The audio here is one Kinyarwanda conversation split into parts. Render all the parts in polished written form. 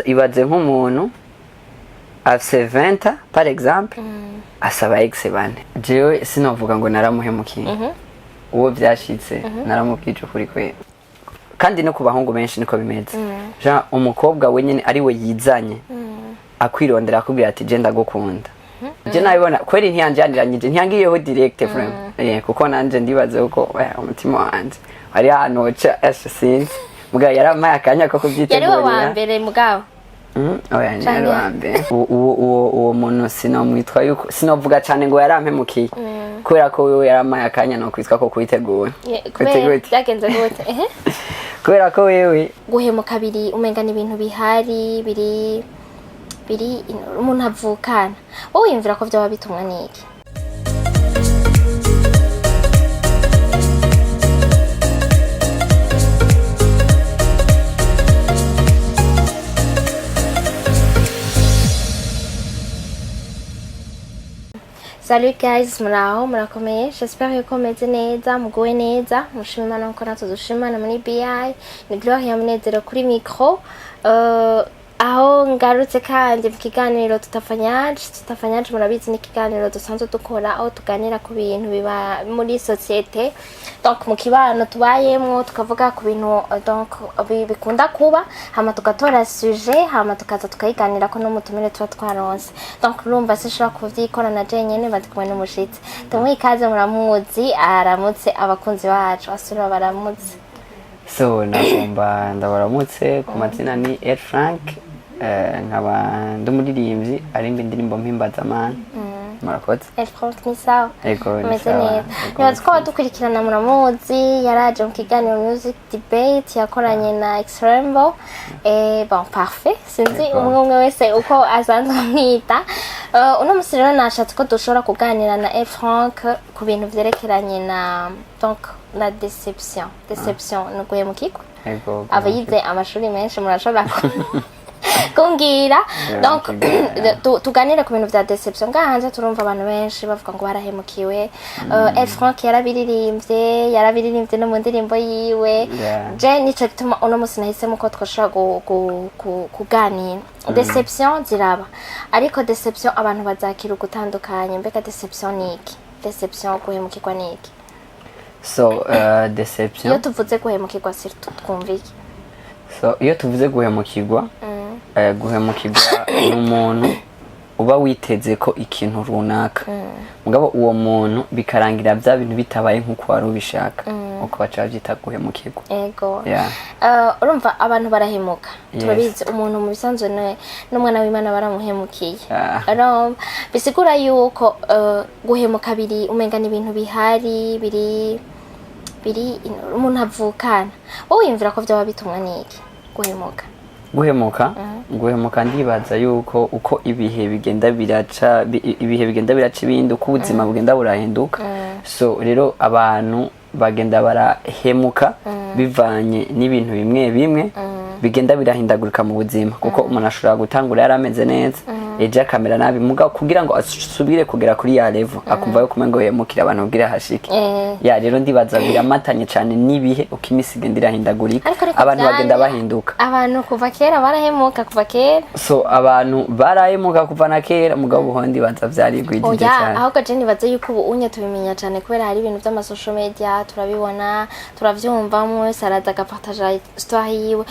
ibaze nk'umuntu afise 20 par exemple asaba ex bane jewe sinovuga ngo naramuhemukiye uwo byashitse naramubwije kuri kwe kandi no kubahungu benshi niko bimeze ja umukobwa wenyene ari we yizanye akwirondera akubwira ati je ndagukunda je nabibona kweri ntiyanjaniranyije ntiyangiyeho direct frame kuko nanje ndibaze uko umutima wanje ari hanoca sinzi muga yaramaye akanya ko kubyitegurira yari wa mbere mugabo oya ni wa mbere uwo muntu sinomwitwa yuko sinovuga cyane ngo yarampemukiye kubera ko wewe yaramaye akanya no kwitwa ko kuyitegura byagenze gute kubera ko wewe guhemuka biri umengana ibintu bihari biri umuntu avukana wowe yumvira ko byaba bitumwa niki Salut guys, muraho murakomeye. J'espère que meze neza, muguwe neza. Mushima nako natudushimana muri BI. Ni Gloria Munezero kuri micro. Aho ngarutse kandi mu kiganiro tutafanyaje murabizi ni kiganiro dusanzwe dukora aho tuganira ku bintu biba muri societe. Donc mu kibano tubayemwo tukavuga ku bintu donc bikunda kuba hama tugatora sujet hama tukaza tukayiganira ko no mutumire tuba twaronse. Donc urumva sishobora kuvyikorana je nyene badikumwe n'umushitsi. Tumwe ikaze muramuzi aramutse abakunzi bacu asura baramutse. So nagomba ndabaramutse ku mazina ni Frank nkaba ndumuririmbyi arimba indirimbo mpimbaza amana murakoze Frank ni sawa ego meze neza nibaza ko badukurikirana muramuzi yaraje mu kiganiro music debate yakoranye na Extrembo bon parfait sinzi umwe wese uko azanzwe mwita uno musi rero nashatse ko dushobora kuganira na Frank ku bintu vyerekeranye na donc la déception no guhemukirwa abayize amashuri menshi murashobora kumbwira donc tuganire ku bintu vya déception ngahanze turumva abantu benshi bavuga ngo barahemukiwe Frank yarabiririmbye no mu ndirimbo yiwe je nico gituma uno musi nahisemo ko twoshobora kuganira déception ziraba ariko déception abantu bazakira gutandukanye mbega déception niki déception guhemukirwa niki so deception iyo tuvuze guhemukirwa twumvike so iyo tuvuze guhemukirwa guhemukirwa n'umuntu uba witeze ko ikintu runaka mugabo uwo muntu bikarangira bya bintu bitabaye nkuko wari ubishaka uko bacavyita guhemukirwa ego urumva abantu barahemuka turabizi umuntu mu bisanzwe n'umwana w'Imana baramuhemukiye bisigura yuko guhemuka biri umengana ibintu bihari biri umuntu avukana wowe yumvira ko byaba bitumwa niki guhemuka ndibaza yuko uko ibihe bigenda biraca ibindi uko ubuzima bugenda burahinduka so rero abantu bagenda barahemuka bivanye n'ibintu bimwe bigenda birahindagurika mu buzima kuko umuntu ashobora gutangura yarameze neza eje akamera nabi muga kugira ngo asubire kugera kuri ya level akumva yo kumengo yemukira abantu kugira hashike ya rero ndibaza biramatanye cyane nibihe uko imisi igenda irahindagurika abantu bagenda bahinduka abantu kuva kera barahemuka kuva kera so abantu barahemuka kuva na kera mugabo ubundi baza vyari gwidije cyane ahubwo je nibaze yuko ubu unye tubimenya cyane kubera hari ibintu by'ama social media turabibona turavyumva mu saraza gapartage histoire yiwe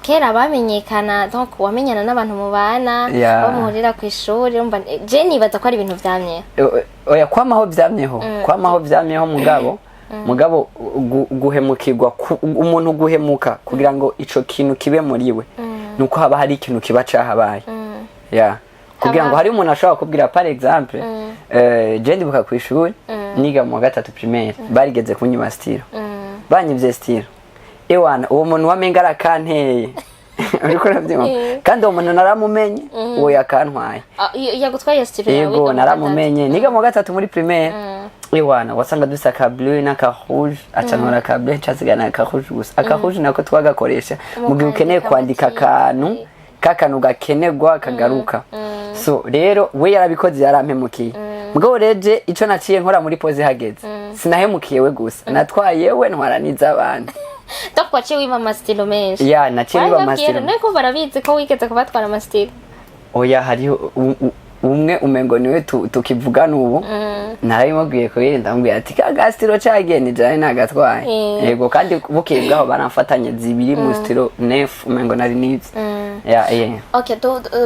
kera bamenyekana donc wamenyana n'abantu mubana bamuhurira ku ishuri umva je nibaza ko ari ibintu vyamye oya kwamaho vyamyeho mugabo guhemukirwa umuntu guhemuka kugira ngo ico kintu kibe muriwe nuko haba hari ikintu kiba cahabaye kugira ngo hari umuntu ashobora kubwira par exemple je ndibuka ku ishuri niga mu 3 primaire barigeze kunyima stilo banyivye stilo ewana uwo muntu wamenga arakanteye ariko navyumva kandi uwo muntu naramumenye uwo yakantwaye yagutwaye stilo yawe yego naramumenye niga mu 3 muri primaire ewana wasanga dusa ka bleu na ka rouge acanora ka bleu cyasigana ka rouge gusa aka rouge nako twagakoresha mu gihe ukeneye kwandika kakanu gakenegwa kagaruka so rero we yarabikoze yarampemukiye mugabo reje ico naciye nkora muri pose hageze sinahemukiye we gusa natwaye we ntwara niza abandi donc waciye wima amastilo menshi ya naciye wiba amastilo nuko barabizi ko wigeze kubatwara amastilo oya hariho umwe umengo niwe tukivugana ubu narabimubwiye ko yenda mbwiye ati ka stilo cageni jane nagatwaye yego kandi bukebwaho baramfatanye zibiri mu stilo nef umengo nari nizi okay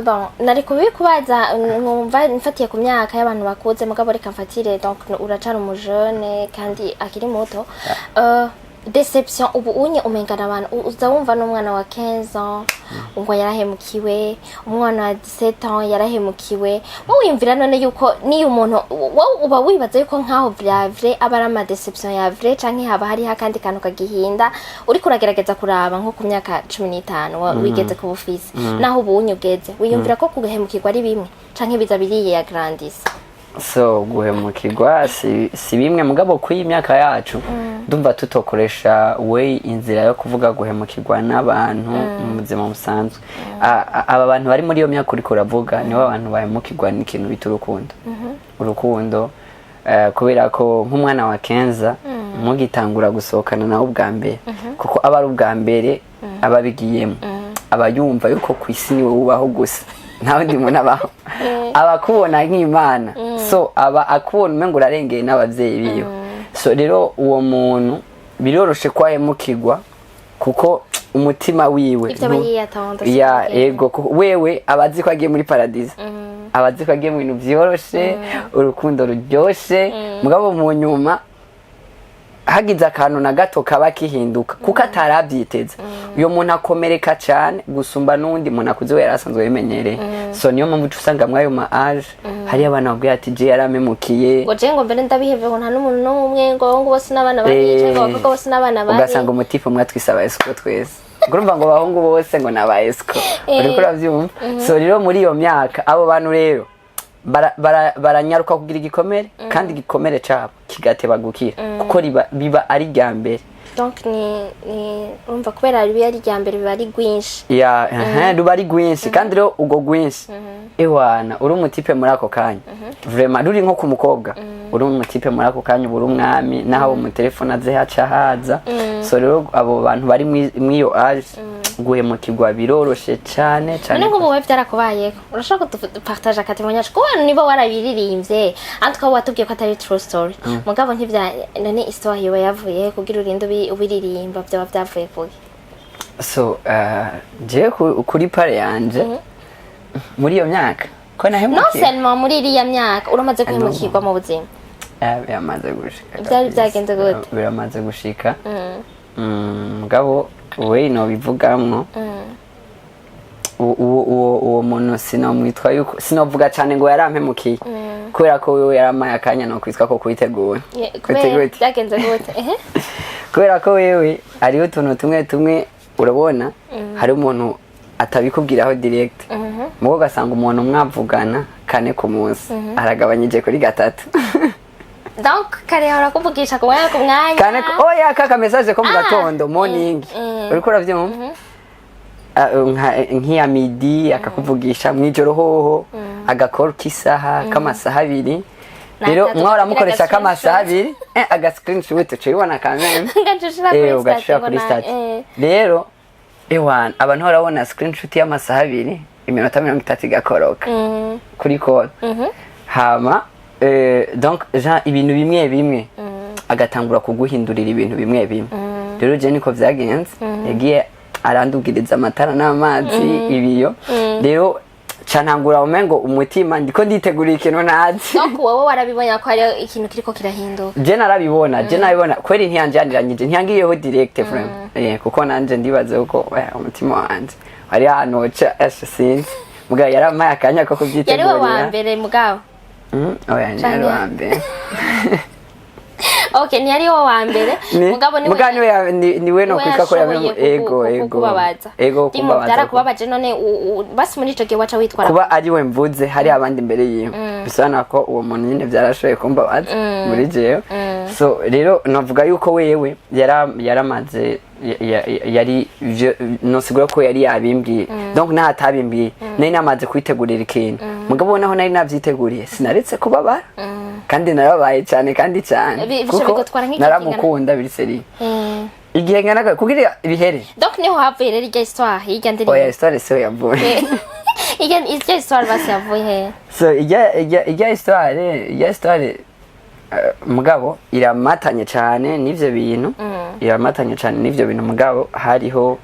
bon nari kubikubaza ngumva mfatiye ku myaka y'abantu bakuze mugabo reka mfatire donc uracara umujene kandi akiri muto deception ubu unye umengana abantu uza wumva n'umwana wa 15 ans ngo yarahemukiwe umwana wa 17 ans yarahemukiwe wumvira none yuko ni umuntu uba wibaza yuko nkaho vyavre abara ama deception ya vrai canke haba hari hakandi kantu kagihinda uri kuragerageza kuraba nko ku myaka 15 wigeze ku bufisi naho ubu unye ugeze wiyumvira ko kugahemukirwa ari bimwe canke biza biriye ya grandis so guhemukirwa si bimwe mugabo ku imyaka yacu ndumva tutokoresha way inzira yo kuvuga guhemukirwa n'abantu mu buzima busanzwe aba bantu bari muri iyo myaka uri kuravuga nibo abantu bahemukirwa n'ikintu bita urukundo kubera ko nk'umwana wa Kenza mugitangura gusohokana nawe ubwa mbere kuko aba ari ubwa mbere ababigiyemo aba yumva yuko ku isi niwe ubaho gusa nawe ndi muntu abaho abakubona nk'Imana so aba akubona umengo urarengeye n'abavyeyi biyo so rero uwo muntu biroroshe kwahemukirwa kuko umutima wiwe ya ego wewe abazi ko agiye muri paradise abazi ko agiye mu bintu vyoroshe urukundo ruryoshe mugabo mu nyuma hagize akantu na gato kaba kihinduka kuko atarabyiteza uyo muntu akomereka cyane gusumba n'undi muntu akuze we yarasanzwe bimenyereye so niyo mpamvu usanga mwayo ma age hari abana babwiye ati je yaramemukiye ngo je ngo mbere ndabiheve ngo nta n'umuntu n'umwe ngo bose n'abana bari ngo bavuga bose n'abana bari ugasanga umutipe umwe twisaba escort twese urumva ngo bahungu bose ngo naba escort uriko uravyumva so rero muri iyo myaka abo bantu rero baranyaruka kugira igikomere kandi igikomere cyabo kigateba gukira kuko biba ari rya mbere donc ni umva kubera ari rya mbere biba ari gwinshi ya ruba ari gwinshi kandi rero ugo gwinshi ewana uri umutipe muri ako kanya vraiment ruri nko ku mukobwa uri umutipe muri ako kanya uri umwami naho mu telefone aze haca haza so rero abo bantu bari mwiyo age guhemukirwa biroroshe cyane none ngo wowe byarakubayeko urashaka kudupartage akatemonyage ko abantu nibo warabiririmbye antwa watubwiye ko atari true story mugabo ntivya none histoire yewe yavuye kugira urinde ubiririmba byaba byavuye kuki so je kuri pare yanje muri iyo myaka ko nahemukiye no seulement muri iriya myaka uramaze guhemukirwa mu buzima biramaze gushika byari byagenze gute biramaze gushika mugabo we no bivugamwo uwo muntu sinomwitwa yuko sinovuga cyane ngo yarampemukiye kubera ko wewe yaramaye akanya no kwitwa ko kuiteguye byagenze gute kubera ko wewe ari utuntu tumwe urabona hari umuntu atabikubwiraho direct mugo gasanga umuntu mwavugana kane ku munsi aragabanyije kuri 3 donc kare arakuvugisha ko waya ku mwanya kane oya kaka message ko mu gatondo morning uriko uravyumva nk'iya midi akakuvugisha mwijoro hoho agakora kisaha kamasaha 2 rero mwara mukoresha kamasaha 2 aga screenshot cibona kameme ugashira kuri stat rero ewan abantu barabona screenshot y'amasaha 2 iminota 30 igakoroka kuri call hama donc Jean ibintu bimwe agatangura kuguhindurira ibintu bimwe rero je niko vyagenze yagiye arandugiriza amatara n'amazi ibiyo rero canangura umengo umutima ndiko nditeguriye ikintu nazi donc wowe warabibona ko ari ikintu kiriko kirahinduka je nabibona kweri ntiyanjaniranyije ntiyangiyeho direct vraiment kuko nanje ndibaze uko umutima wanje ari hanoca sinzi mugabo yaramaye akanya ko kubyitegurira yari wa mbere mugabo oya ni wa mbere okay ni ari wa mbere mugabo ni we no kwitwa ko ego kumbabaza byarakubabaje none basi muri ico gihe waca witwara kuba ari we mvuze hari abandi imbere yiwe bisana ko uwo muntu nyine byarashoye kumbabaza muri jewe so rero navuga yuko wewe yaramaze yari no sigura ko yari yabimbwiye donc nta atabimbwiye nari namaze kwitegurira ikintu mugabo naho nari navyiteguriye sinaretse kubabara kandi narabaye cyane kandi cyane kuko naramukunda biri seri igihe ngana kugira ibihere donc niho havuye rero irya histoire hirya ndirimbo oya histoire so yavuye irya histoire basi yavuye he so irya histoire mugabo iramatanye cyane n'ivyo bintu iramatanye cyane n'ivyo bintu mugabo hariho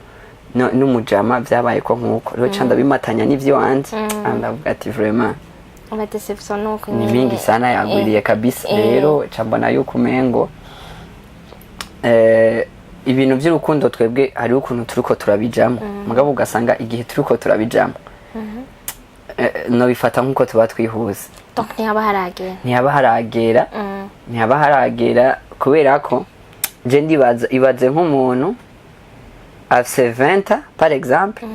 n'umujama vyabaye ko nkuko rero canda bimatanya n'ivyo wanje ndavuga ati vraiment amadeception nuko ni mingi sana yagwiriye kabisa rero cambona yuko umengo ibintu by'urukundo twebwe hari ukuntu turiko turabijamo mugabo ugasanga igihe turiko turabijamo no bifata nkuko tuba twihuza donc ntiyaba haragera kubera ko je ibaze nk'umuntu afise 20 par exemple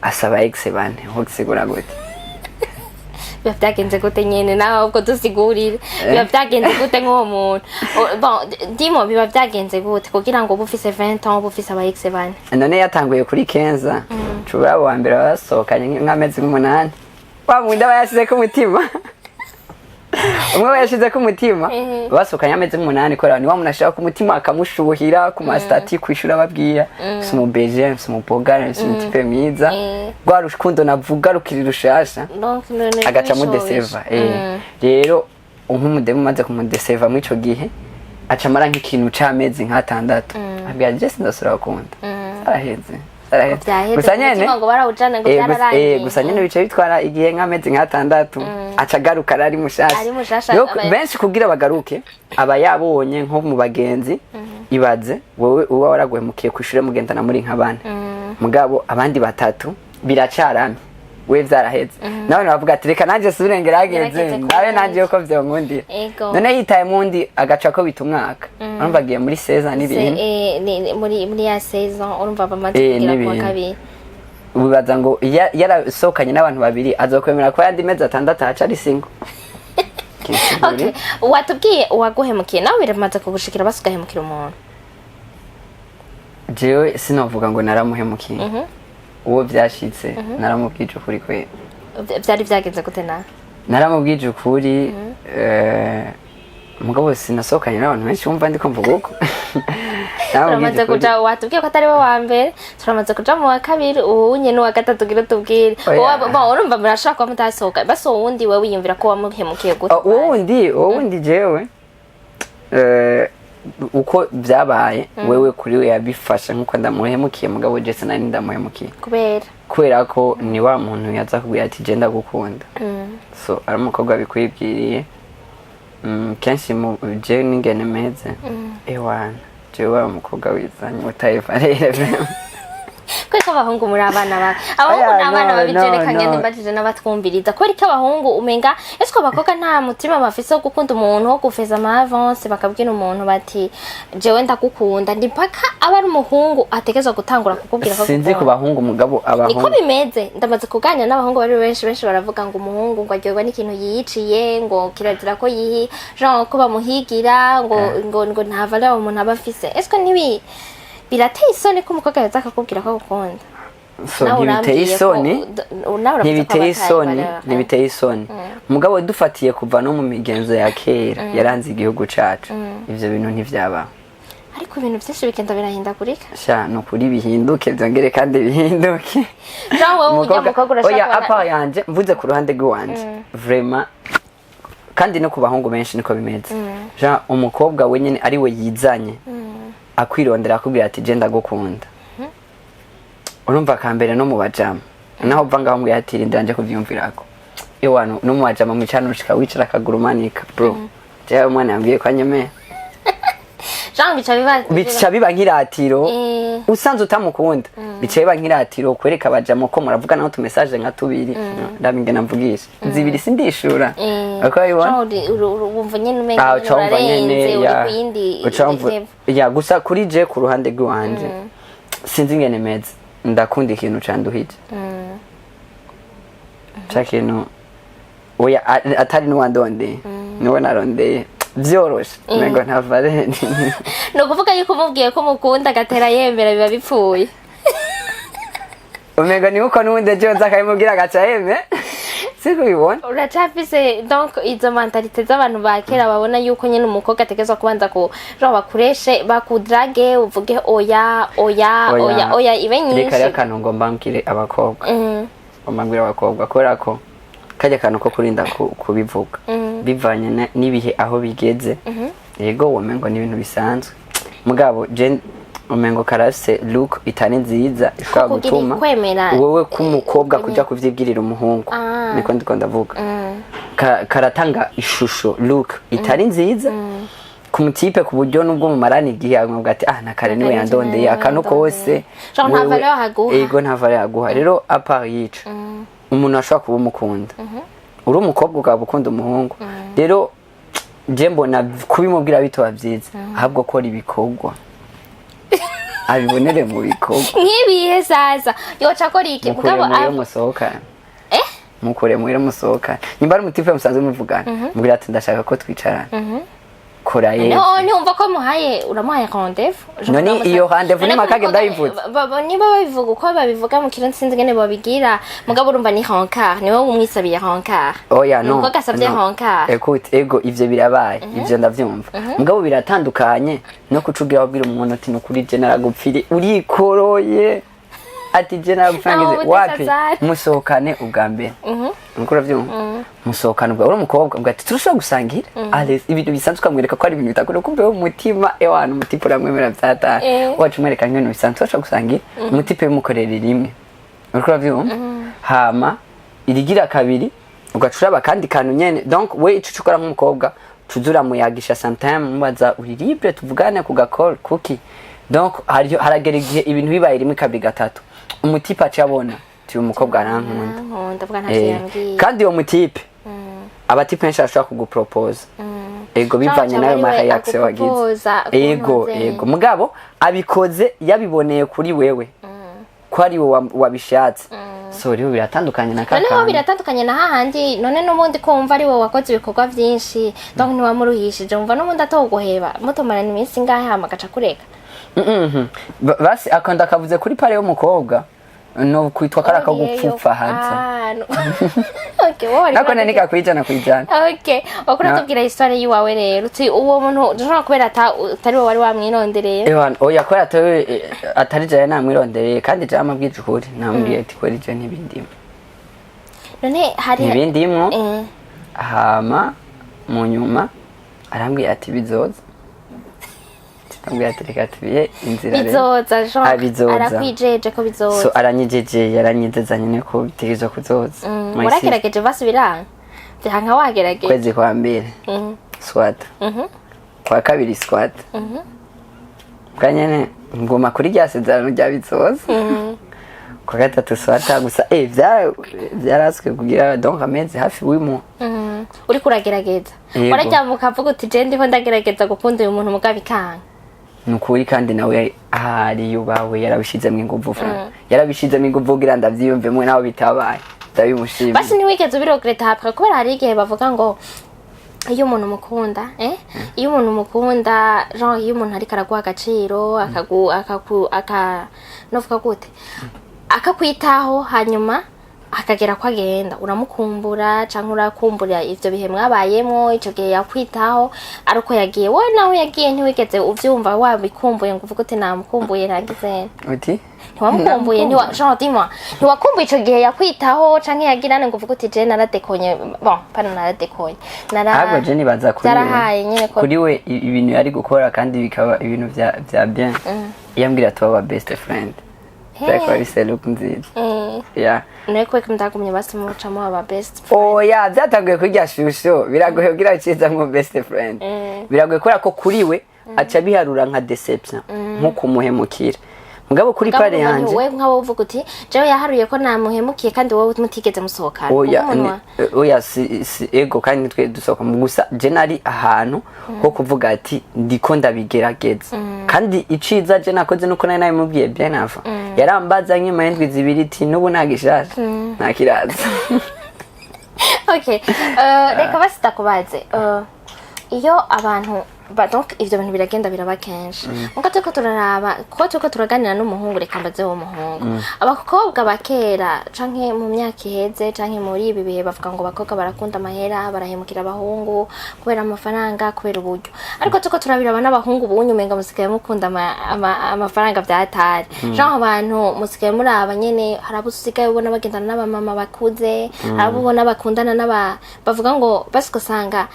asaba ex50 hogisigura gute biba byagenze gute nyene nawe ubwo dusigurire biba byagenze gute nk'uwo muntu bon dimo biba byagenze gute kugira ngo bufise 20 ans bufise aba ex50 none yatanguye kuri Kenza cubura wa mbere basohokanye nk'amezi 8 wa munda bayashize ku mutima umwe bayashize ku mutima basohokanye amezi 8 ko ni wa munashaka ku mutima akamushuhira ku mastati kwishura babwira sumu beje sumu pogare sumu tipe miza rwa rukundo navuga rukiri rushasha agaca mu deseva rero nk'umudemu maze kumudeseva mu ico gihe aca mara nk'ikintu c'amezi nk'atandatu abwira Jesse ndasura gukunda araheze gusa nyene gusa nyene bice bitwara igihe nk'amezi nk'atandatu aca garuka ari mushasha benshi kugira bagaruke aba yabonye nko mu bagenzi ibaze wowe uba waraguhemukiye kwishura mugendana muri nk'abana mugabo abandi batatu biracarame we vyaraheze nawe navuga ati reka nanje surengera ageze nawe nanje uko vyonkundira none yitaye mundi agaca ko bita umwaka urumva agiye muri saison n'ibintu muri ya saison urumva bamaze kugira kwa kabiri ubibaza ngo yarasohokanye n'abantu babiri azokwemera ko yandi mezi 6 aca ari single okay watubwiye uwaguhemukiye nawe biramaze kugushikira basugahemukira umuntu jewe sinovuga ngo naramuhemukiye uwo byashitse naramubwije ukuri kwe byari byagenze gute na naramubwije ukuri mugabo sinasohokanye n'abantu benshi wumva ndiko mvuga uko turamaze kuja watubwiye ko atari we wa mbere turamaze kuja mu wa kabiri unye n'uwa gatatu gira tubwire urumva murashaka ko mutasohoka basi uwundi we wiyumvira ko wamuhemukiye gute uwundi jewe uko byabaye wewe kuri we yabifasha nkuko ndamuhemukiye mugabo Jesse nari ndamuhemukiye kubera ko ni wa muntu yaza kubwira ati je ndagukunda so ari umukobwa bikwibwiriye kenshi mu je n'ingene meze ewana je wa umukobwa wizanye utayivarere kweko abahungu muri abana ba abahungu n'abana babijerekanye ndimbajije n'abatwumviriza ko riko abahungu umenga esko abakobwa nta mutima bafise wo gukunda umuntu wo gufeza ama avance bakabwira umuntu bati jewe ndagukunda ndi paka aba ari umuhungu ategezwa gutangura kukubwira ko sinzi ku bahungu mugabo abahungu niko bimeze ndamaze kuganira n'abahungu bari benshi baravuga ngo umuhungu ngo aryoherwa n'ikintu yiyiciye ngo kirazira ko yihi genre ko bamuhigira ngo nta valeur umuntu aba afise esko nibi birateye isoni ko umukobwa yaza akakubwira ko agukunda so ntibiteye isoni mugabo dufatiye kuva no mu migenzo ya kera yaranze igihugu cacu ivyo bintu ntivyabaho ariko ibintu byinshi bigenda birahindagurika sha no kuri bihinduke byongere kandi bihinduke oya apa yanje mvuze ku ruhande rw'iwanje vraiment kandi no ku bahungu benshi niko bimeze ja umukobwa wenyene ari we yizanye akwirondera akubwira ati je ndagukunda urumva kambere no mu bajama naho vanga bamubwira ati rindira nje kuvyumvirako ewano no mu bajama mu cyano ushika wicara akagurumanika bro je umwana yambwiye ko anyemeye bica biba nk'iratiro usanze utamukunda bica biba nk'iratiro kwereka abajama ko muravuga naho tumessage nka tubiri ndabinge namvugisha zibiri sindishura uko bibona urumva nyene umenga urarenze uri kuyindi ya gusa kuri je ku ruhande rw'iwanje sinzi ngene meze ndakunda ikintu canduhije cyakino oya atari n'uwandonde niwe narondeye vyoroshe nego ntavare no kuvuga yuko umubwiye ko mukunda gatera yemera biba bipfuye umego ni uko nundi je nza kayimubwira gaca yeme siko bibona uracafise donc izo mentalite z'abantu ba kera babona yuko nyine umukobwa ategezwa kubanza ko bakureshe bakudrage uvuge oya ibe nyinshi reka kantu ngo mbambwire abakobwa mbambwire abakobwa kubera ko kajya kantu ko kurinda kubivuga bivanye n'ibihe aho bigeze yego womengo ni ibintu bisanzwe mugabo je umengo karase look itani nziza ishobora gutuma wowe kumukobwa kujya kuvyibwirira umuhungu niko ndiko ndavuga karatanga ishusho look itari nziza kumutipe ku buryo nubwo mu marani igihe amubwa ati nakare niwe yandondeye akano kose ego ntavale yaguha rero apa yica umuntu ashobora kuba umukunda uri umukobwa ukaba ukunda umuhungu rero je mbona kubimubwira bitoba byiza ahubwo kora ibikorwa abibonere mu bikorwa nk'ibihe sasa yoca kora iki mugabo musohokana mukure muhira musohokana nimba ari umutipe musanzwe muvugana mubwira ati ndashaka ko twicarana kora yewe numva ko muhaye uramuhaye rendez-vous none iyo rendez-vous ni makage ndayivuze niba babivuga uko babivuga mu kirundi sinzi ngene babigira mugabo urumva ni rencard niwe umwisabiye rencard oya no nuko gasabye rencard écoute ego ivyo birabaye ivyo ndavyumva mugabo biratandukanye no kucugira wabwira umuntu ati nukuri je naragupfiri urikoroye ati je naragupfangize wapi musohokane ubwa mbere nuko uravyumva musohokane ubwa uri umukobwa ubwa ati turashobora gusangira allez ibintu bisanzwe ukamwereka ko ari ibintu bitakunda kumbeho umutima ewana umutipe uramwemera vyata wacu mwereka nk'ibintu bisanzwe turashobora gusangira umutipe bimukorera rimwe nuko uravyumva hama irigira kabiri ugacuraba kandi kantu nyene donc we ico ukora nk'umukobwa tuzura muyagisha sometime mubaza uri libre tuvugane ku gakora kuki donc haragera igihe ibintu bibaye rimwe kabiri gatatu umutipe acabona ti umukobwa arankunda kandi uwo mutipe abatipe benshi ashobora kugupropose ego bivanye nayo ma reaction wagize ego mugabo abikoze yabiboneye kuri wewe ko ari wowe wabishatse so rero biratandukanye na kakandi none biratandukanye na hahandi none n'ubundi ko wumva ari wowe wakoze ibikorwa byinshi donc ntiwamuruhishije wumva n'ubundi atoguheba mutomarana iminsi ngahe hama gaca kureka basi akanda kavuze kuri pare y'umukobwa no kwitwa karaka gupfupfa hanze okay wowe nako nanika kwijana okay wakora tubwira histoire yiwawe rero uti uwo muntu ndashaka kubera atari wowe wari wamwirondereye oya ko atari je namwirondereye kandi je amabwije ukuri namubwiye ati ko rije n'ibindimo none hari ibindimo hama mu nyuma arambwiye ati bizoza ambwiye ati reka tubiye inzira bizoza arakwijeje ko bizoza so aranyijeje yaranyizeza nyine ko bitegereje kuzoza uragerageje basubiranga byanka wagerageje kwezi kwa mbere swata kwa kabiri swata kanyene ngoma kuri ryasezerano rya bizoza kwa gatatu swata gusa vyaraswe kugira donc amezi hafi wimo uri kuragerageza warajyamuka avuga uti je ndiko ndagerageza gukunda uyu muntu mugabikanga nukuri kandi nawe ahari yubawe yarabishizemo inguvu yarabishizemo inguvu kugira ndavyiyumvemwe naho bitabaye ndabimushimye basi niwigeze ubiregreta hapfa kubera hari igihe bavuga ngo iyo umuntu mukunda iyo umuntu mukunda genre iyo umuntu ari karaguha agaciro novuga gute akakwitaho hanyuma akagera ko agenda uramukumbura cyangwa urakumbura ivyo bihe mwabayemo ico gihe yakwitaho aruko yagiye wowe nawe yagiye ntiwigeze uvyumva wabikumbuye ngo uvuge uti namukumbuye nagize uti ntiwamukumbuye ntiwakumbuye ico gihe yakwitaho canke yagirane ngo uvuge uti je naradekonye naradekonye ahubwo je nibaza kuri we ibintu yari gukora kandi bikaba ibintu vya bien yambwira tuba best friend Like what you said, look nziza. Yeah. Neko ndagumye basi mucamo aba best friend. Oh yeah, byatanguye kurya shusho. Biragoye kugira cyiza mu best friend. Biragoye kubera ko kuri we aca biharura nka deception nko kumuhemukira. Mugabo kuri pare yanje. Wewe nkabo uvuga uti, "Jewe yaharuye ko namuhemukiye kandi wowe mutigeze musohokana." Oya si ego kandi twe dusohoka mu gusa je nari ahantu ho kuvuga ati ndiko ndabigerageza. Kandi iciza je nakoze nuko nari namubwiye bien ava. Yarambaza nyuma y'indwi zibiri iti nubu nagishasha. Nakiraza. Okay. Reka basi takubaze. Iyo abantu donc ivyo bintu biragenda biraba kenshi nkuko turiko turaraba ko turiko turaganira n'umuhungu reka mbaze wo muhungu abakobwa bakera canke mu myaka iheze canke muri ibi bihe bavuga ngo abakobwa barakunda amahera barahemukira abahungu kubera amafaranga kubera uburyo ariko turiko turabiraba n'abahungu bunyu umenga musigaye mukunda amafaranga vyatari genre abantu musigaye muraba nyene harabusigaye ubona bagendana n'abamama bakuze harabubona bakundana bavuga ngo basikosanga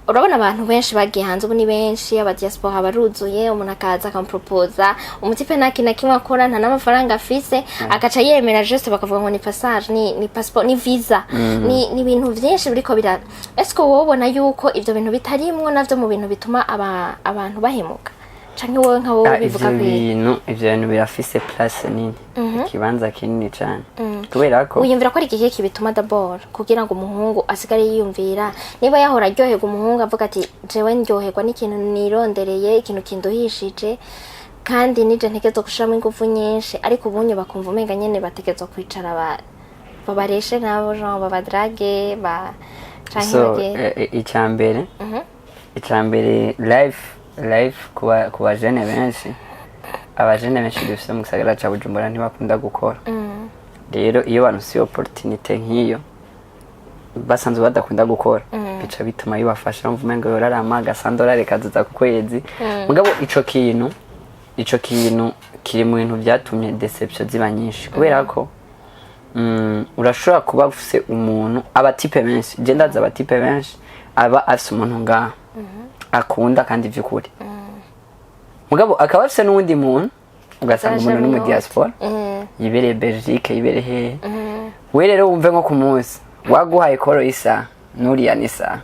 urabona abantu benshi bagiye hanze ubu ni benshi aba diaspora baruzuye umuntu akaza akampropoza umutipe naki na kimwe akora nta n'amafaranga afise agaca yemera juste bakavuga ngo ni passage ni passport ni visa ni ibintu byinshi biriko bira est-ce que wowe ubona yuko ivyo bintu bitarimwo navyo mu bintu bituma abantu bahemuka canke wowe nka wowe bivuga ivyo bintu birafise place nini ikibanza kinini cyane kubera ko uyumvira ko ari igihe kibituma d'abord kugira ngo umuhungu asigare yiyumvira niba yahora aryoherwa umuhungu avuga ati jewe ndyoherwa n'ikintu nirondereye ikintu kinduhishije kandi nije ntegezo gushiramo ingufu nyinshi ariko ubunye bakumva umenga nyene bategezo kwicara babareshe nabo genre babadrage canke icambere life kuba jene benshi abajene benshi dufise mu gisagara ca Bujumbura ntibakunda gukora rero iyo bantu opportunity nk'iyo basanzwe badakunda gukora bica bituma yibafasha mvu mengo yorarama gasandolari kazuza ku kwezi mugabo ico kintu kiri mu bintu byatumye deception ziba nyinshi kubera ko urashobora kuba ufise umuntu abatipe benshi je ndaza abatipe benshi aba afise umuntu ngaha akunda kandi vyukuri mugabo akaba afise n'undi muntu ugasanga umuntu no mu diaspora yibereye Belgique yibereye he we rero wumve nko ku munsi waguhaye koro isa nuriya nisa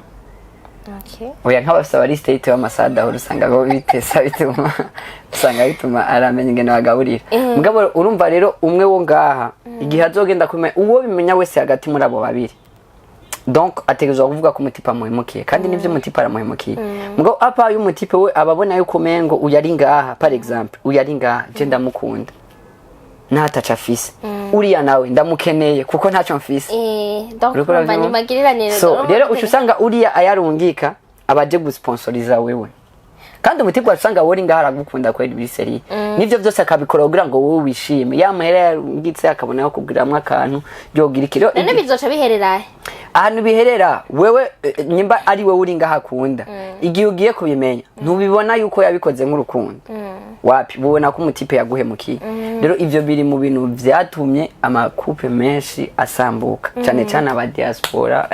oya nk'abafise abari state w'amasada aho usanga go bitesa bituma aramenya ingene bagaburira mugabo urumva rero umwe wo ngaha igihe azogenda kumenya uwo bimenya wese hagati muri abo babiri donc ategezwa kuvuga ko umutipa muhemukiye kandi nivyo umutipa aramuhemukiye mugabo apa uyu mutipe we ababona yuko mengo uyari ngaha par exemple uyari ngaha je ndamukunda natacha fise uriya nawe ndamukeneye kuko ntacyo mfise donc bani magiriranire so rero ucusanga uriya ayarungika abaje gusponsoriza wewe kandi umutipa usanga wori ngaha aragukunda kweli biseri nivyo byose akabikora kugira ngo wowe wishime yamahera yarungitse akabona yo kugiramwe akantu byogira ikiro none bizoca biherera ahantu biherera wewe nyimba ari wewe uri ngaha akunda igihe ugiye kubimenya ntubibona yuko yabikoze nk'urukundo wapi ubona ko umutipe yaguhemukiye rero ivyo biri mu bintu vyatumye amakupe menshi asambuka cyane cyane aba diaspora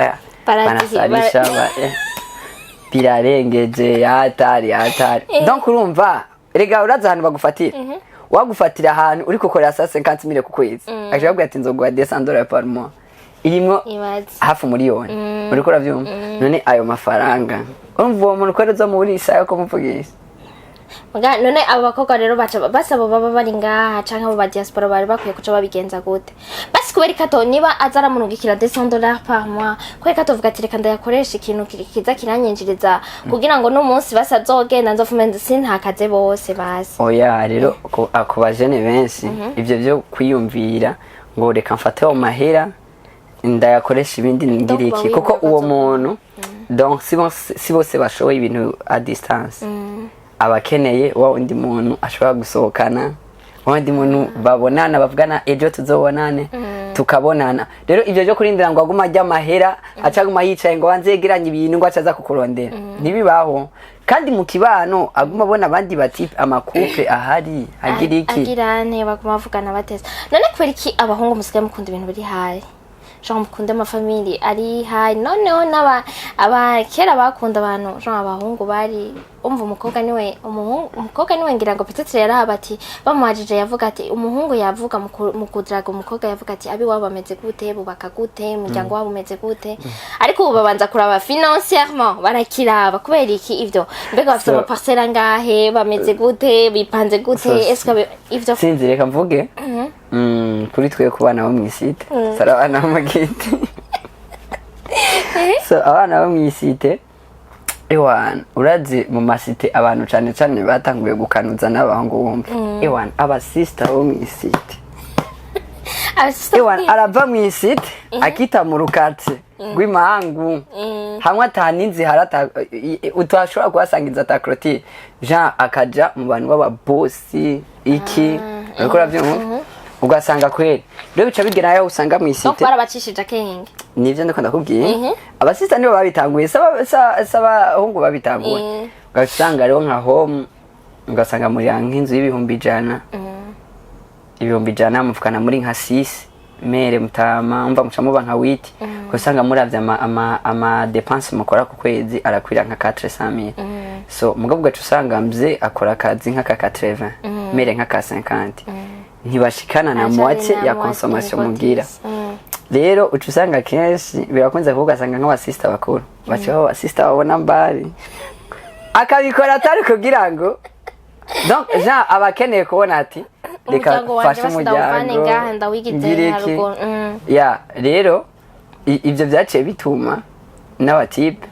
banasarisha birarengeje yatari donc urumva rega uraza ahantu bagufatira wagufatira ahantu uri gukorera 150,000 ku kwezi aje babwira ati nzoguha $200 par mois irimo hafu miliyoni uriko uravyumva none ayo mafaranga urumva uwo muntu kwereza mu buri isaha ko muvugisha none abo bakobwa rero basaba baba bari ngaha canke abo ba diaspora bari bakwiye kuca babigenza gute basi kubera ikato niba azara munugikira $200 par mois kubera ikato vuga ati reka ndayakoresha ikintu kiza kiranyinjiriza kugira ngo no munsi basazogenda nzofumenze sintakaze bose basi oya rero ako bajene benshi ivyo byo kwiyumvira ngo reka mfate mu mahera ndayakoresha ibindi ngiriki kuko uwo muntu donc si bose bashoboye ibintu a distance abakeneye wa undi muntu ashobora gusohokana wandi muntu babonana bavugana ejo tuzobonane tukabonana rero ivyo byo kurindira ngo aguma ajya mahera acaguma yicaye ngo wanzegeranye ibintu ngo acaza kukurondera ntibibaho kandi mu kibano aguma abona abandi bati amakupe ahari agira iki agirane baguma bavugana bateza none kubera iki abahungu musigaye mukunda ibintu biri hayi genre mukunda amafamili ari hayi noneho kera bakunda abantu genre abahungu bari umva umukobwa niwe ngira ngo petete yaraba ati bamwajije yavuga ati umuhungu yavuga mu kudraga umukobwa yavuga ati abi wabo bameze gute bubaka gute umuryango wabo umeze gute ariko ubu babanza kuraba financièrement barakiraba kubera iki ivyo mbega bafite ama parcelle ngahe bameze gute bipanze gute est-ce que ivyo sinzi reka mvuge kuri twe kubana bo mwisite sarabana bo magiti so abana bo mwisite ewan urazi mu masite abantu cyane batanguye gukanuza n'abahungu bumva ewan aba sister bo mwisite ewan arava mwisite akita mu rukatse rw'imangu hamwe ataninzi harata utashobora kuhasangiza ta clôture Jean akaja mu bantu baba bosi iki ariko ravyo ugasanga kweli rero bica bigera yaho usanga mu isite no barabacishije akenge nivyo ndakunda kubwiye abasista nibo babitanguye saba hongo babitanguye ugasanga rero nka home ugasanga muri nk'inzu y'ibihumbi 100 ibihumbi 100 mufukana muri nka 6 mere mutama umva mucamuba nka 8 ugasanga muravye ama dépenses mukora ku kwezi arakwira nka 400,000 so mugabo gacu usanga mze akora akazi nka 80 mere nka 50 ntibashikana na moitié ya consommation mugira rero ucu usanga kenshi birakunze kugasanga nk'abasista bakuru bacaho abasista babona mbari akabikora atari kugira ngo donc Jean abakeneye kubona ati reka fasha umuryango ya rero ivyo byaciye bituma n'abatipe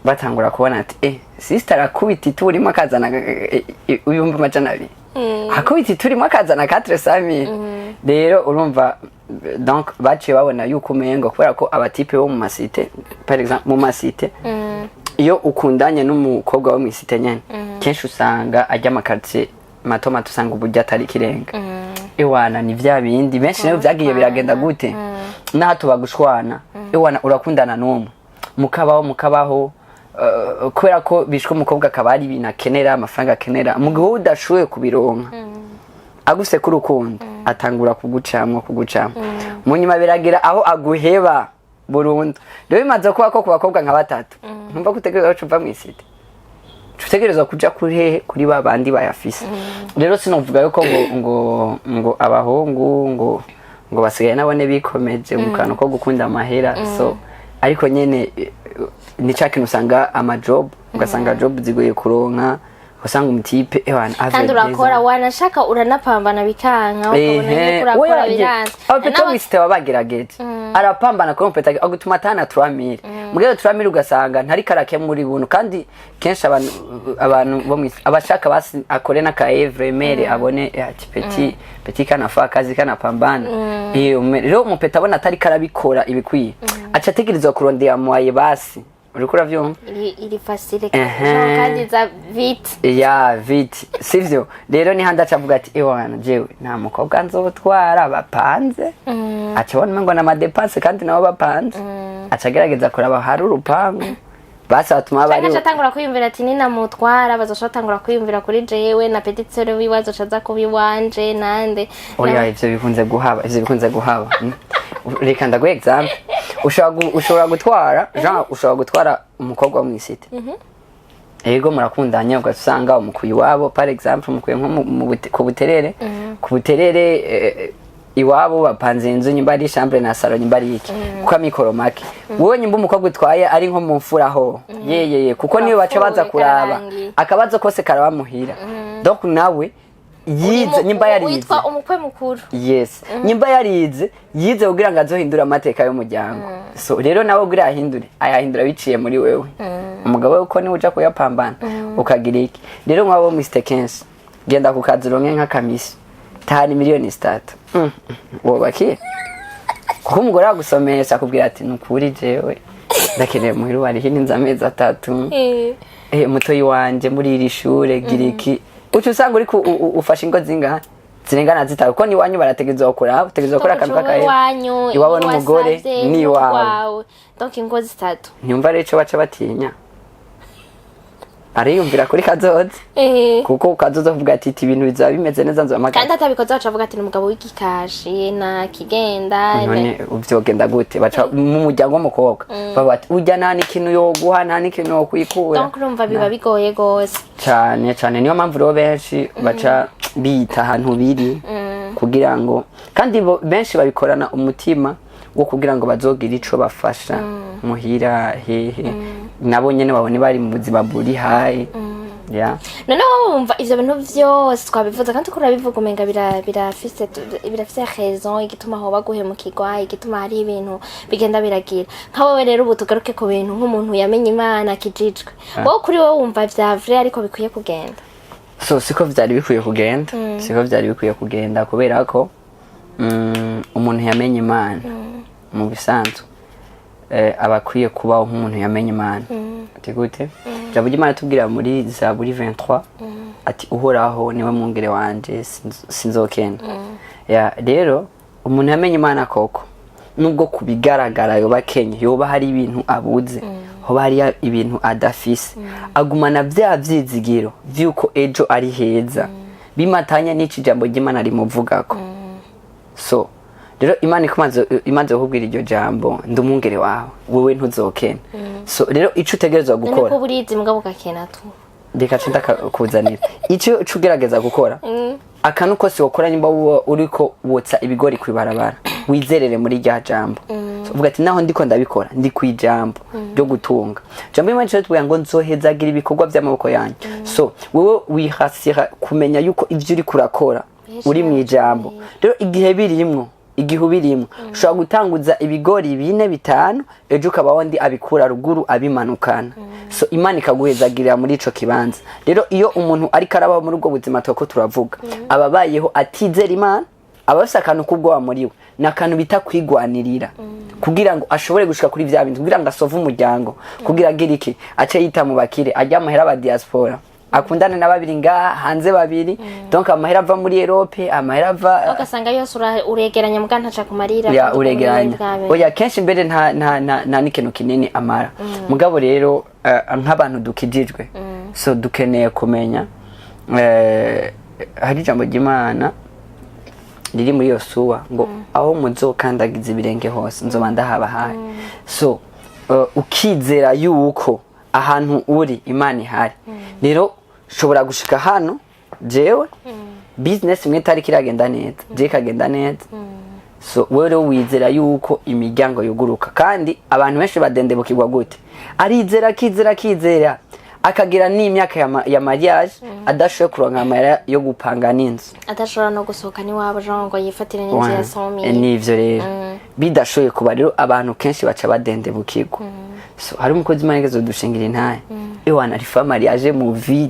batangura kubona ati sister akubita turimo akazana uyumva amajanabi akubita turimo akazana 400,000 rero urumva donc baciye babona yuko umengo kubera ko abatipe bo mu masite par exemple mu masite iyo ukundanye n'umukobwa wo mu isite nyene kenshi usanga ajya amakartie mato usanga uburyo atari kirenga ewana ni vya bindi benshi nayo vyagiye biragenda gute nahato bagushwana ewana urakundana n'umwe mukabaho kubera ko bishwe umukobwa akaba ari ibintu akenera amafaranga akenera mu gihe udashoboye kubironka aguse ku rukundo atangura kugucamwa mu nyuma biragira aho aguheba burundu rero bimaze kuba ko ku bakobwa nka batatu ntumva gutegereza cuva mu isite tutegereza kuja kuri babandi bayafise rero sinovuga yuko ngo abahungu ngo basigaye nabone bikomeje mu kantu ko gukunda amahera so ariko nyene ni cyakintu usanga amajob ugasanga job zigoye kuronka usanga umutipe ewana kandi urakora wanashaka uranapambana bikanka ukabona yuko urakora biranze abapeto wisite babagerageje arapambana ko mpeta agutuma atana 3000 mugero 3000 ugasanga ntari karake muri buntu kandi kenshi abantu bo abashaka basi akore na ka evre mere abone ati petit kana fa kazi kana pambana rero umupeta abona atari karabikora ibikwiye aca tegerezwa kurondera mwaye basi urikura vyumva iri facile kandi za vite ya vite sivyo rero ni handa cavuga ati ewana jewe nta mukobwa nzotwara bapanze acabona ngo na madepense kandi nabo bapanze acagerageza kuraba hari urupangu basi atuma bari acatangura kwiyumvira ati nina mutwara bazoshatangura kwiyumvira kuri jewe na petit sœur wiwazo caza kubiwanje nande oya ivyo bikunze guhaba reka ndaguhe example ushobora gutwara Jean ushobora gutwara umukobwa mu isite ego murakundanye ugasanga umukuyi wabo par exemple umukuye nko ku buterere iwabo bapanze inzu nyimba ari chambre na salon nyimba ari iki kwa mikoro make wowe nyimba umukobwa utwaye ari nko mu mfuraho yeye kuko niyo baca baza kuraba akabazo kose karaba muhira donc nawe yize nyimba yarize witwa umukwe mukuru yes nyimba yarize yize kugira ngo azohindura amateka y'umuryango so rero nawe kugira ayahindura biciye muri wewe umugabo we uko ni uja kuyapambana ukagira iki rero mwabo Mr Kenshi genda ku kazironke nka kamisi tani miliyoni 3 wobakiye kuko umugore agusomesha akubwira ati nukuri jewe ndakeneye muhiru ari hininza amezi 3 mutoyi wanje muri iri shure giriki ucu usanga uri ufasha ingo zinga zirengana zitatu ko ni wanyu barategeza gukora akantu kakaye iwabo n'umugore ni wawe donc ingo zitatu nyumva rero baca batinya ariyumvira kuri kazoze kuko kazoze kuvuga ati ibintu bizaba bimeze neza nzo amagara kandi atabikoze baca bavuga ati n'umugabo w'igikashi na kigenda none uvyogenda gute baca mu muryango w'umukobwa baba ati ujya nani kintu yo guha nani kintu yo kwikura donc urumva biba bigoye gose cyane niyo mpamvu rero benshi baca bita ahantu biri kugira ngo kandi benshi babikorana umutima wo kugira ngo bazogira ico bafasha muhira hehe nabo nyene babone bari mu buzima buri hayi none wumva ivyo bintu vyose twabivuze kandi ko urabivuga umenga birafise raison igituma aho baguhemukirwa igituma hari ibintu bigenda biragira nkawe rero ubu tugaruke ku bintu nk'umuntu yamenye Imana kijijwe wowe kuri wowe wumva vya vrai ariko bikwiye kugenda so siko vyari bikwiye kugenda kubera ko umuntu yamenye Imana mu bisanzwe abakwiye kubaho nk'umuntu yamenye Imana. Ati gute? Ijambo ry'Imana tubwira muri Zaburi 23 ati uhoraho niwe mwungere wanje sinzokena. Ya rero umuntu yamenye Imana koko nubwo kubigaragara yoba Kenya yoba hari ibintu abuze hoba hari ibintu adafise agumana bya vyizigiro vyuko ejo ari heza bimatanya n'ici jambo ry'Imana rimuvugako. So rero Imana imaze kubwira iryo jambo ndumwungere wawe wewe ntuzokena. So rero ico utegerezwa gukora niko burizi mugabo gakena tu reka cenda kuzanira ico ugerageza gukora akanu kose wakora nimba uriko wotsa ibigori kwibarabara wizerere muri rya jambo. So uvuga ati naho ndiko ndabikora ndi kwijambo ryo gutunga jambo Imana cyo tubwira ngo nzohezagira ibikorwa by'amaboko yanyu. So wewe wihasira kumenya yuko ivyo uri kurakora uri mu ijambo. Rero igihe birimwo ushobora gutanguza ibigori 4-5 ejo ukabaho ndi abikura ruguru abimanukana. So Imana ikaguhezagirira muri ico kibanza. Rero iyo umuntu ari karaba muri ubwo buzima twako turavuga ababayeho atizera Imana abafise akantu kubwo muriwe nakantu bita kwigwanirira kugira ngo ashobore gushika kuri vya bintu kugira ngo asove umuryango kugira agira iki ace yita mu bakire ajya amahera aba diaspora akundane na babiri ngaha hanze babiri donc amahera ava muri Europe amahera ava ugasanga yose uregeranya muganta cha kumarira ya uregeranya oya kenshi mbere nta n'ikintu kinini amara mugabo rero nk'abantu dukijijwe so dukeneye kumenya hari ijambo ry'Imana riri muri Yosuwa ngo aho muzokandagiza ibirenge hose nzoba ndahabahaye. So ukizera yuko ahantu uri Imana ihari rero shobora gushika hano jewe business imwe tari kiragenda neza je kagenda neza. So wewe wizera yuko imiryango yuguruka kandi abantu benshi badendebukirwa gute arizera akagira n'imyaka ya mariage adashoye kuronka amara yo gupanga n'inzu adashobora no gusohoka ni wabo jongo yifatira n'inzu ya 100,000 nivyo rero bidashoye kuba rero abantu kenshi baca badendebukirwa. So hari umukozi Imana ngezo dushingira intaye ewana rifa mariage muri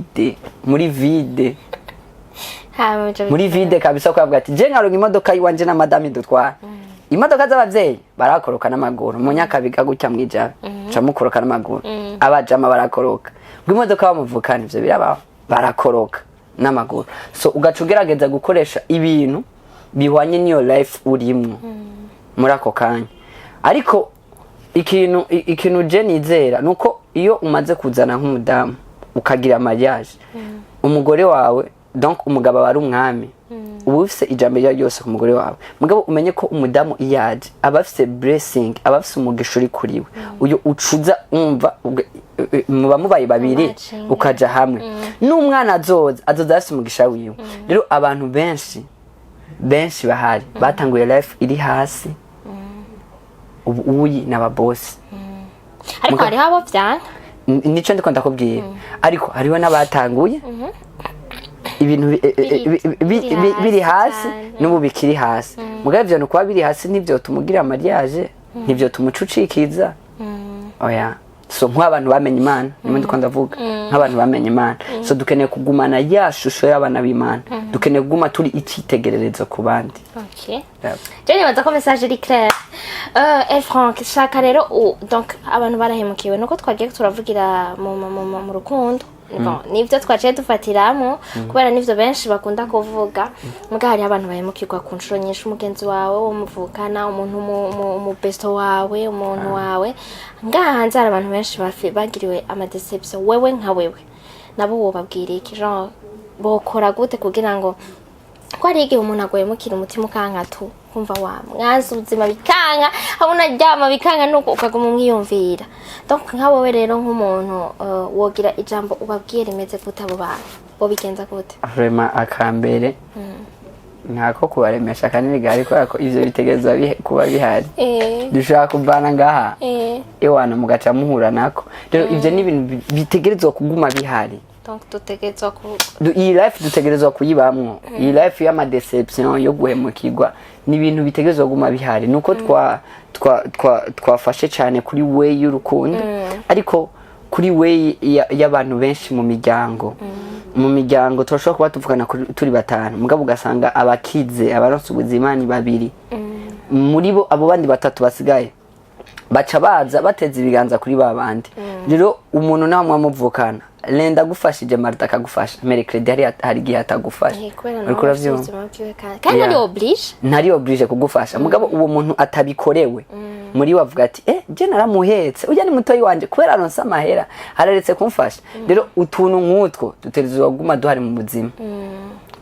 vide kabisa ko avuga ati je nkaronka imodoka yiwanje na madame dutwara imodoka z'abavyeyi barakoroka n'amaguru munyakabiga gutya mwijana camukoroka n'amaguru abajama barakoroka imodoka bamuvukana ivyo birabaho barakoroka n'amaguru. So ugaca ugerageza gukoresha ibintu bihwanye niyo life urimwo muri ako kanya ariko ikintu je nizera nuko iyo umaze kuzana nk'umudamu ukagira mariage umugore wawe donc umugabo ari umwami ubu ufise ijambo ryose ku mugore wawe mugabo umenye ko umudamu iyaje abafise blessing abafise umugisha uri kuriwe uyo ucuza umva muba mubaye babiri ukaja hamwe n'umwana azoza afise umugisha wiwe. Rero abantu benshi bahari batanguye life iri hasi ubu uyi n'ababosi ariko hari habo vyana nico ndiko ndakubwira ariko hariho n'abatanguye ibintu biri hasi n'ubu bikiri hasi mugabo ivyo nuko biri hasi nivyo tumugira mariage nivyo tumucucikiza oya. So nk'abantu bamenye Imana nimwe ndiko ndavuga nk'abantu bamenye Imana so dukeneye kugumana ya shusho y'abana b'Imana dukeneye kuguma turi icitegererezo ku bandi. Okay je nibaza ko message iri clair Frank shaka rero donc abantu barahemukiwe nuko twagiye turavugira mu rukundo nivyo twaciye dufatiramo kubera nivyo benshi bakunda kuvuga muga hari abantu bahemukirwa ku nshuro nyinshi umugenzi wawe wo muvukana umuntu mu besto wawe umuntu wawe ngaha hanze hari abantu benshi bagiriwe ama deception wewe nka wewe nabo wobabwira iki genre bokora gute kugira ngo kwari igihe umuntu agoyemukira umutima ukanka tu kumva wa mwanzi ubuzima bikanga abona ryama bikanga nuko ukaguma umwiyumvira donc nka wowe rero nk'umuntu wogira ijambo ubabwire rimeze gute abo bantu bo bigenza gute vraiment akambere ntako kubaremesha kanini gari ko ivyo bitegerezwa kuba bihari dushaka kuvana ngaha ewana mugaca muhura nako rero ivyo ni ibintu bitegerezwa kuguma bihari donc dutegerezwa iyi life dutegerezwa kuyibamwo iyi life y'ama deception yo guhemukirwa ni ibintu bitegerezwa kuguma bihari nuko twafashe cyane kuri way y'urukundo ariko kuri way y'abantu benshi mu miryango turashobora kuba tuvugana turi batanu mugabo ugasanga abakize abaronse ubuzima ni babiri muri bo abo bandi batatu basigaye baca baza bateza ibiganza kuri babandi rero umuntu nawe mwamuvukana lenda gufashije Marta akagufasha mercredi hari gihe atagufasha ariko uravyumva kandi ntari oblige kugufasha mugabo uwo muntu atabikorewe muri wavuga ati je naramuhetse ujya ni mutoyi wanje kubera aronsa amahera hararetse kumfasha rero utuntu nk'utwo dutegerezwa kuguma duhari mu buzima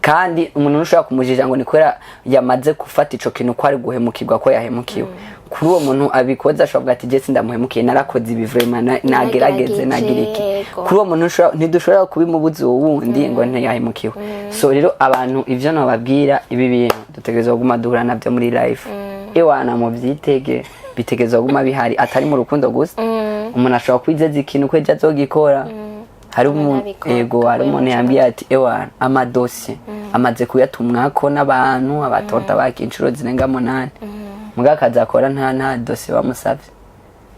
kandi umuntu ushaka kumujija ngo ni kwera yamaze gufata ico kintu ko ari guhemukirwa ko yahemukiwe kuri uwo muntu abikoza ashobora ati je sindamuhemukiye narakoze ibi vraiment nagerageze nagiriki kuri uwo muntu ntidushobora kubimubuza uwo wundi ngo ntiyahemukiwe so rero abantu ivyo nababwira ibi bintu dutegerezwa kuguma duhura navyo muri life ewana mu vyitege bitegezwa kuguma bihari atari mu rukundo gusa umuntu ashobora kwizeza ikintu kweje azogikora hari umuntu yambwiye ati ewana amadosiye amaze kuyatumwako n'abantu abatonda bakinshuro zirenga 8 muga kazakora nta dosiye bamusavye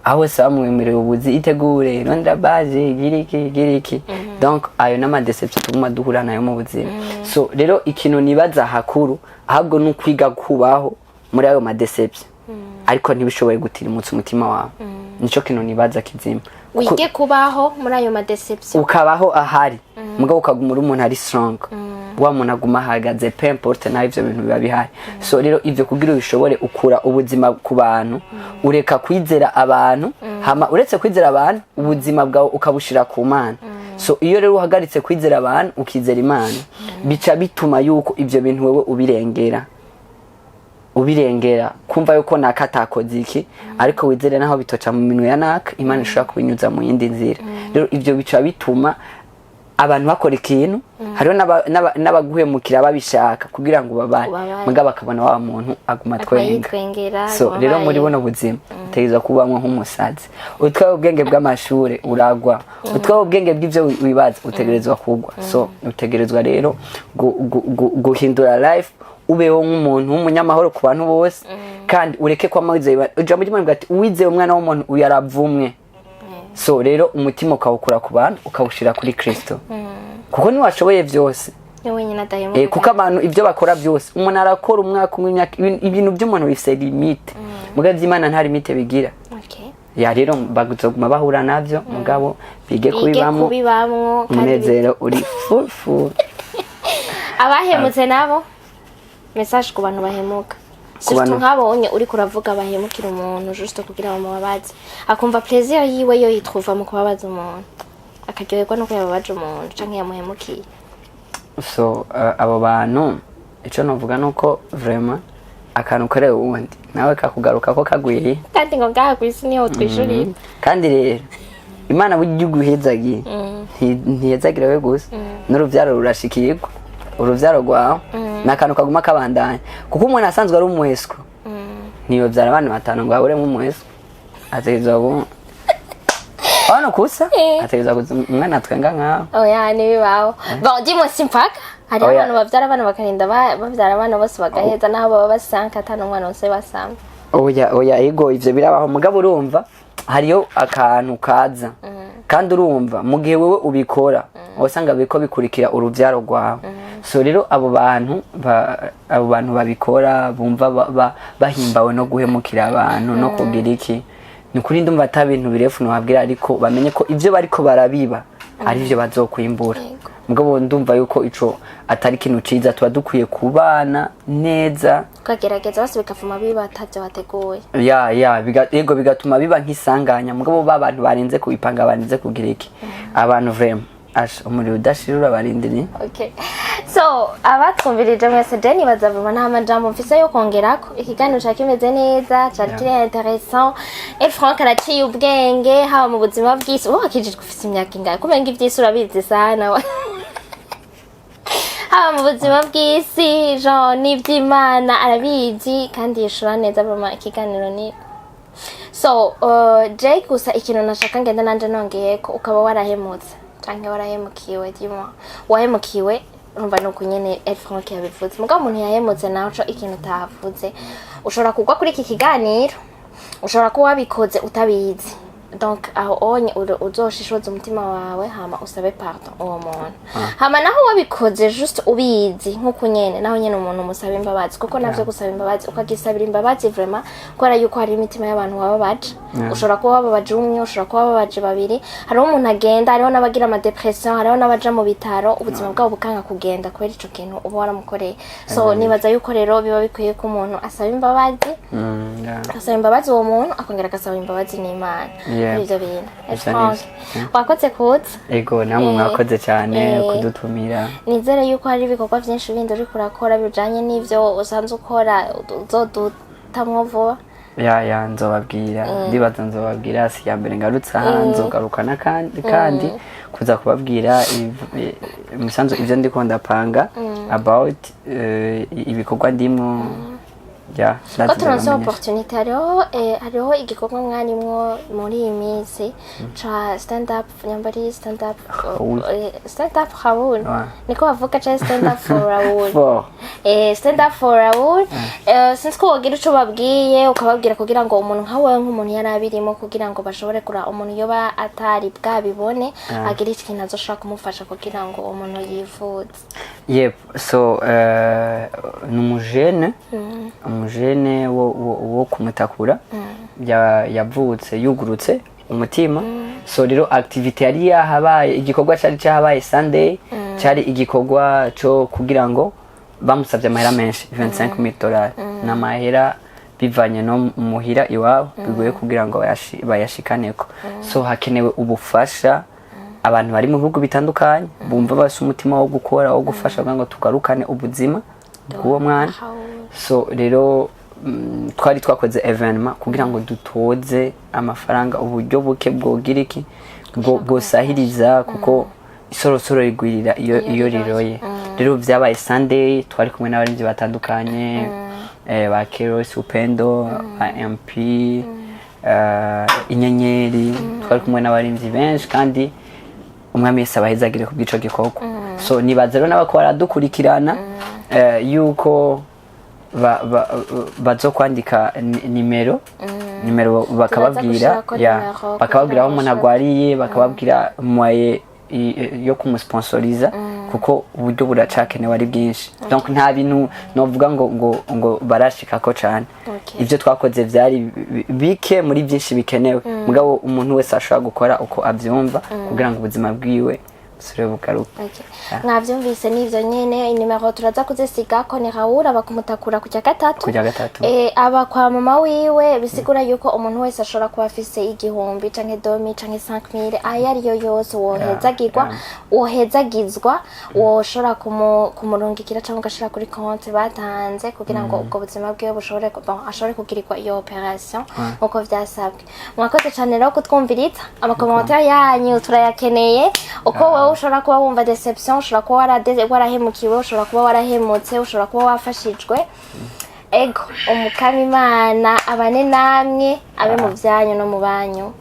aho se bamwemerera ubuzi itegure ronda base giriki donc ayo nama deception tuguma duhura nayo mu buzima so rero ikintu nibaza hakuru ahubwo n'ukwiga kubaho muri ayo ma deception ariko ntibishoboye gutira umutsi umutima wawe nico kintu nibaza kizima wige kubaho muri ayo ma deception ukabaho ahari mugabo ukagumura umuntu ari strong wa muntu aguma hagaze peu importe na ivyo bintu biba bihari so rero ivyo kugira ubishobore ukura ubuzima ku bantu ureka kwizera abantu hama uretse kwizera abantu ubuzima bwawe ukabushira ku Mana so iyo rero uhagaritse kwizera abantu ukizera Imana bica bituma yuko ivyo bintu wewe ubirengera kumva yuko nakatakoze iki ariko wizere naho bitoca mu minwe ya naka Imana ishobora kubinyuza mu yindi nzira rero ivyo bica bituma abantu bakora ikintu hariho n'abaguhemukira babishaka kugira ngo babane muga bakabona wa muntu aguma twenga so rero muri bono buzima utegezwa kubamwe nk'umusazi utwaye ubwenge bw'amashure uragwa utwaye ubwenge bw'ivyo wibaza utegerezwa kugwa so utegerezwa rero guhindura life ubeho nk'umuntu w'umunyamahoro ku bantu bose kandi ureke kwa mawizeye ujambo ry'Imana ati uwizeye umwana w'umuntu uyaravumwe so rero umutima ukawukura ku bantu ukawushira kuri Kristo kuko ni washoboye byose kuko abantu ibyo bakora byose umuntu arakora umwaka umwaka ibintu by'umuntu bifise limite muga by'Imana nta limite bigira ya rero baguzoguma bahura navyo mugabo bige kubibamwo umunezero uri full abahemutse nabo message ku bantu bahemuka Sisto nkabonye uri kuravuga bahemukira umuntu juste kugira ngo mubabaze akumva plaisir yiwe yo yitruva mu kubabaza umuntu akaryoherwa no kuyababaje umuntu canke yamuhemukiye so abo bantu ico novuga nuko vraiment akantu kare uwundi nawe kakugaruka ko kagwiye kandi ngo ngaha kwisi niho twishurira kandi rero Imana bugihuhezagiye ntiyezagira we gusa n'uruvyaro rurashikirwa uruvyaro rwawe nakantu kaguma kabandanya kuko umuntu asanzwe ari umuheswa niyo byara abantu batanu ngo ahure nk'umuheswa ategezwa ngo Ono kusa ategeza umwana twenga nkaho oya nibibaho bon dimo simpaka hari abantu bavyara abana bakarinda bavyara abana bose bagaheza naho baba basanka atano umwana wose basamba oya ego ivyo birabaho mugabo urumva hariyo akantu kaza kandi urumva mu gihe wewe ubikora wasanga biko bikurikira uruvyaro rwawe so rero abo bantu babikora bumva bahimbawe no guhemukira abantu no kugira iki ni kuri ndumva atabintu birefu no babwira ariko bamenye ko ivyo bariko barabiba ari byo bazokwimbura mugabo ndumva yuko ico atari kintu ciza tuba dukwiye kubana neza ukagerageza bose bikavuma biba atavyo bateguye ego bigatuma biba nk'isanganya mugabo babantu barinze kubipanga barinze kugira iki abantu vraiment umuri udashirura barindini okay so abatwumvirije mwese Jenny bazavuma nta majambo mfise yo kongerako ikiganiro cyakimeze neza cyari kiri intéressant et Franck araciye ubwenge haba mu buzima bw'isi wakijije gufise imyaka ingahe kumenga ivyisi urabizi sana haba mu buzima bw'isi Jean n'ivy'Imana arabizi kandi yishura neza bama ikiganiro ni so Jake gusa ikintu nashaka ngenda nanje nongeyeko ukaba warahemutse canke warahemukiwe dimo wahemukiwe urumva nuko nyene Franck yabivuze mugabo umuntu yahemutse naco ikintu tavuze ushobora kugwa kuri iki kiganiro ushobora kuba wabikoze utabizi donc aho onye uzoshishoza umutima wawe hama usabe pardon uwo muntu hama naho wabikoze just ubizi nkuko nyene naho nyene umuntu musaba imbabazi kuko navyo gusaba imbabazi ukagisabira imbabazi vraiment kubera yuko hari imitima y'abantu baba baje ushobora kuba wababaje umwe ushobora kuba wababaje babiri hariho umuntu agenda hariho n'abagira ama depression hariho n'abaja mu bitaro ubuzima bwabo bukanga kugenda kubera ico kintu uba waramukoreye so nibaza yuko rero biba bikwiye ko umuntu asaba imbabazi asaba imbabazi uwo muntu akongera agasaba imbabazi n'Imana ibyo bintu wakoze kuza ego namwe mwakoze cyane kudutumira nizere yuko hari ibikorwa byinshi bindi uri kurakora bijanye n'ivyo usanzwe ukora uzodutamwo vuba ya nzobabwira ndibaza nzobabwira si ya mbere ngarutse hanze ugarukana kandi kuza kubabwira imisanzu ivyo ndiko ndapanga about ibikorwa ndimo ko turonse opportunité hariho igikorwa mwarimwo muri iyi minsi ca stand up nyambari stand up Raoul niko bavuga ca stand up for Raoul stand up for Raoul since ko wagira ico babwiye ukababwira kugira ngo umuntu nkawe nk'umuntu yarabirimo kugira ngo bashobore kura umuntu yoba atari bwabibone agira ikintu azoshaka kumufasha kugira ngo umuntu yivuze so numujene umujene wo kumutakura yavutse yugurutse umutima so rero activity yari yahabaye igikorwa cyari cyahabaye Sunday cyari igikorwa cyo kugira ngo bamusabye amahera menshi $25,000 n'amahera bivanye no muhira iwabo bigoye kugira ngo bayashikaneko so hakenewe ubufasha abantu bari mu bihugu bitandukanye bumva basa umutima wo gukora wo gufasha ngo tugarukane ubuzima bw'uwo mwana so rero twari twakoze evenement kugira ngo dutoze amafaranga uburyo buke bwogira iki bwosahiriza kuko isorosoro rigwirira iyo riroye rero byabaye Sunday twari kumwe n'abarinzi batandukanye ba Keros Upendo MP Inyenyeri twari kumwe n'abarinzi benshi kandi umwami Yesu abahezagire ku bwico gikorwa so nibaza rero n'abako baradukurikirana yuko bazo kwandika numero bakababwira bakababwira aho umuntu agwariye bakababwira mwaye yo kumusponsoriza kuko uburyo buracakenewe ari bwinshi donc nta bintu novuga ngo barashikako cyane ivyo twakoze vyari bike muri byinshi bikenewe mugabo umuntu wese ashobora gukora uko avyumva kugira ngo ubuzima bwiwe sure bukaruka mwavyumvise nivyo nyene inimero turaza kuzisiga ko ni Raoul abakumutakura kujya gatatu aba kwa mama wiwe bisigura yuko umuntu wese ashobora kuba afise igihumbi canke 2000 canke 5000 ayari yo yose wohezagizwa woshobora kumurungikira canke ugashira kuri konti batanze kugira ngo ubwo buzima bwiwe bushobore ashobore kugirirwa iyo operation uko vyasabwe mwakoze cyane rero kutwumviriza amakommentaire yanyu turayakeneye uko ushobora kuba wumva deception ushobora kuba warahemukiwe ushobora kuba warahemutse ushobora kuba wafashijwe ego umukama Imana abane namwe abe mu byanyu no mu banyu